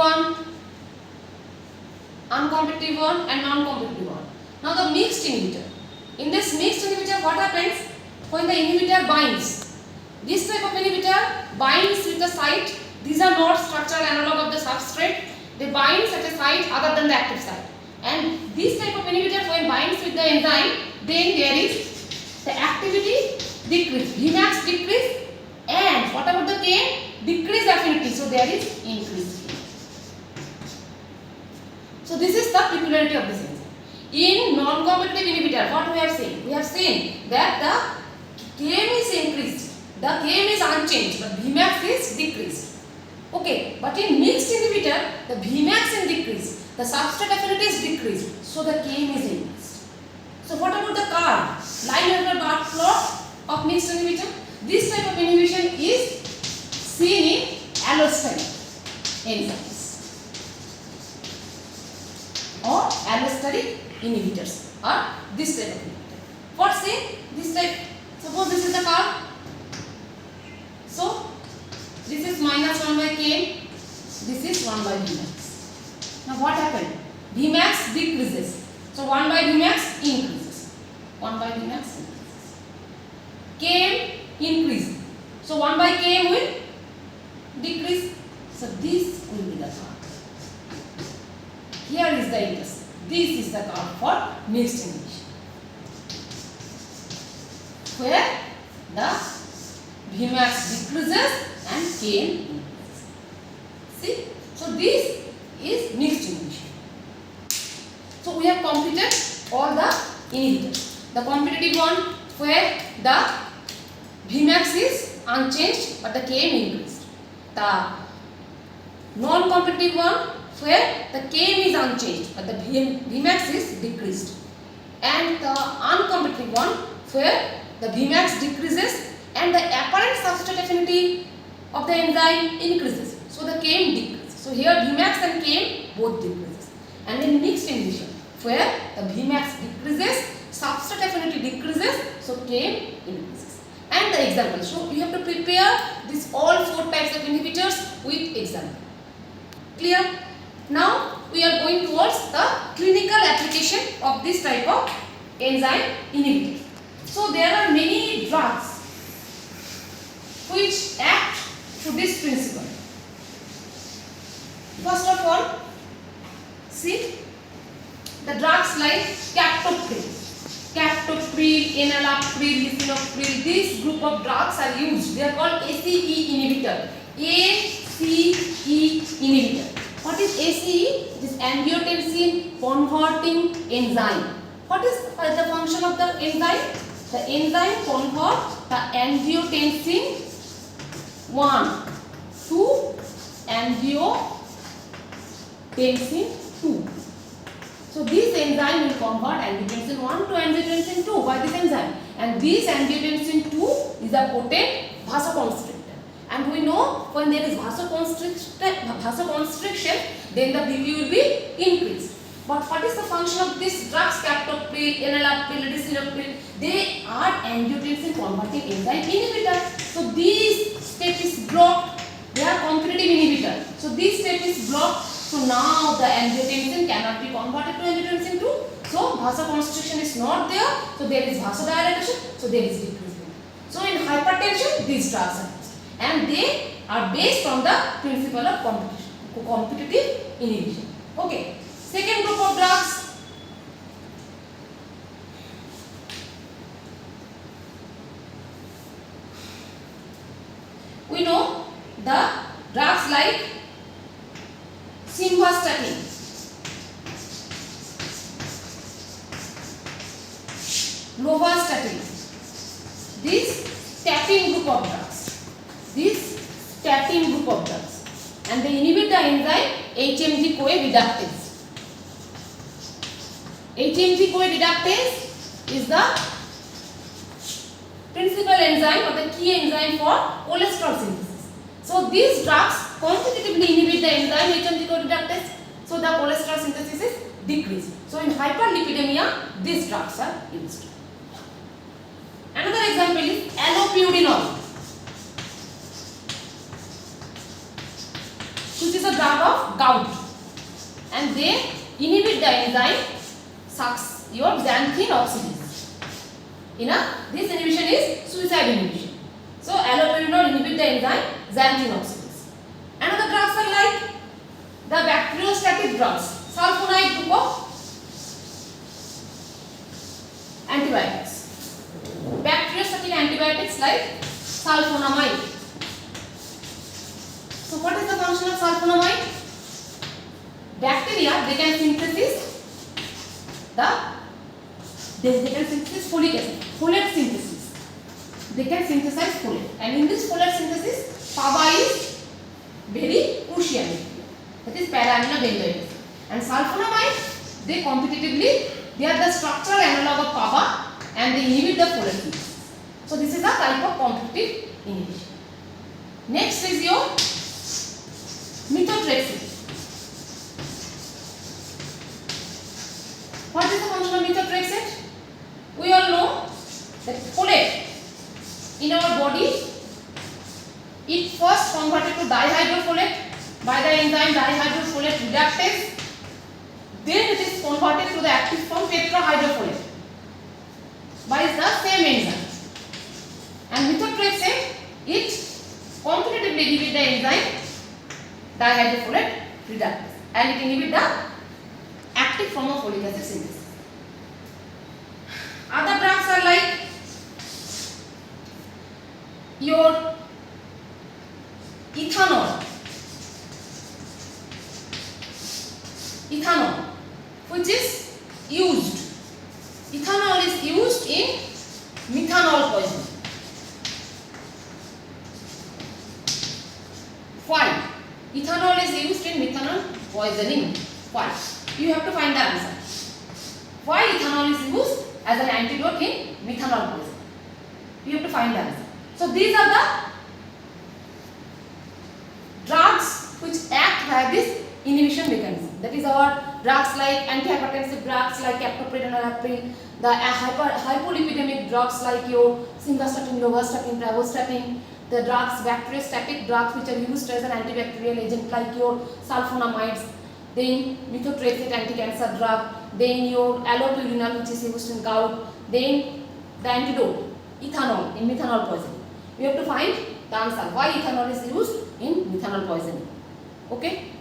one, uncompetitive one, and non-competitive one. Now the mixed inhibitor. In this mixed inhibitor, what happens when the inhibitor binds? This type of inhibitor binds with the site. These are not structural analog of the substrate. They bind at a site other than the active site. And this type of inhibitor when binds with the enzyme, then there is the activity decrease, Vmax decrease, and what about the K? Decrease affinity. So there is increase. So this is the peculiarity of this enzyme. In non-competitive inhibitor, what we have seen? We have seen that the Km is increased, the Km is unchanged, but Vmax is decreased. Okay, but in mixed inhibitor, the Vmax is decreased, the substrate affinity is decreased, so the Km is increased. So what about the curve? Line bar plot of mixed inhibitor? This type of inhibition is seen in allosteric enzymes or allosteric inhibitors or this type of inhibitor. What say? This type, suppose this is the curve. So this is minus 1 by K, this is 1 by Vmax. Now what happened? Vmax decreases. So 1 by Vmax increases. 1 by Vmax increases. Km increase. So 1 by Km will decrease. So this will be the curve. Here is the intercept. This is the curve for mixed inhibition, where the Vmax decreases and Km increases. See? So this is mixed inhibition. So we have completed all the inhibitors. The competitive one where the Vmax is unchanged but the Km increased. The non-competitive one where the Km is unchanged but the Vmax is decreased. And the uncompetitive one where the Vmax decreases and the apparent substrate affinity of the enzyme increases. So the Km decreases. So here Vmax and Km both decreases. And in mixed inhibition where the Vmax decreases, substrate affinity decreases, so Km increases. And the example. So you have to prepare this all 4 types of inhibitors with example. Clear? Now we are going towards the clinical application of this type of enzyme inhibitor. So there are many drugs which act through this principle. First of all, see the drugs like captopril, enalapril, lisinopril. This group of drugs are used. They are called ACE inhibitor. ACE inhibitor. What is ACE? It is angiotensin converting enzyme. What is the function of the enzyme? The enzyme converts the angiotensin 1 to angiotensin 2. So this enzyme will convert angiotensin 1 to angiotensin 2 by this enzyme. And this angiotensin 2 is a potent vasoconstrictor. And we know when there is vasoconstriction, then the BP will be increased. But what is the function of these drugs, captopril, enalapril, lisinopril? They are angiotensin converting enzyme inhibitor. So this step is blocked. They are competitive inhibitor. So this step is blocked. So now the angiotensin cannot be converted to angiotensin 2. So vasoconstriction is not there. So there is vasodilatation. So there is decrease. So in hypertension, these drugs are used. And they are based on the principle of competitive inhibition. Okay. Second group of drugs. We know the drugs like simvastatin, lovastatin. This statin group of drugs. And they inhibit the enzyme HMG-CoA reductase. HMG-CoA reductase is the principal enzyme or the key enzyme for cholesterol synthesis. So these drugs competitively inhibit the enzyme HMG-CoA reductase. So the cholesterol synthesis is decreased. So in hyperlipidemia, these drugs are used. Another example is allopurinol. which is a drug of gout, and they inhibit the enzyme your xanthine oxidase. This inhibition is suicide inhibition. So allopurinol inhibit the enzyme xanthine oxidase. Another drugs are like the bacteriostatic drugs, sulfonamide group of antibiotics. Bacteriostatic antibiotics like sulfonamide. So what is the function of sulfonamide? Bacteria, they can synthesize folic acid, folate synthesis. They can synthesize folate, and in this folate synthesis, PABA is very crucial. That is para-aminobenzoic acid. And sulfonamide, they competitively, they are the structural analog of PABA, and they inhibit the folate synthesis. So this is a type of competitive inhibition. Next is your methotrexate. What is the function of methotrexate? We all know that folate in our body, it first converted to dihydrofolate by the enzyme dihydrofolate reductase. Then it is converted to the active form tetrahydrofolate by the same enzyme. And methotrexate, it competitively inhibits the enzyme dihydrofolate reductase, and it inhibits the active form of folic acid synthesis. Other drugs are like your ethanol, which is used. Ethanol is used in methanol poisoning. Why? Ethanol is used in methanol poisoning. Why? You have to find the answer. Why ethanol is used as an antidote in methanol poisoning? You have to find the answer. So these are the drugs which act via this inhibition mechanism. That is our drugs like antihypertensive drugs like captopril and norepinephrine, the hypolipidemic drugs like your simvastatin, lovastatin, pravastatin, the drugs, bacteriostatic drugs which are used as an antibacterial agent like your sulfonamides, then methotrexate anti-cancer drug, then your allopurinol which is used in gout, then the antidote, ethanol in methanol poisoning. We have to find the answer why ethanol is used in methanol poisoning. Okay.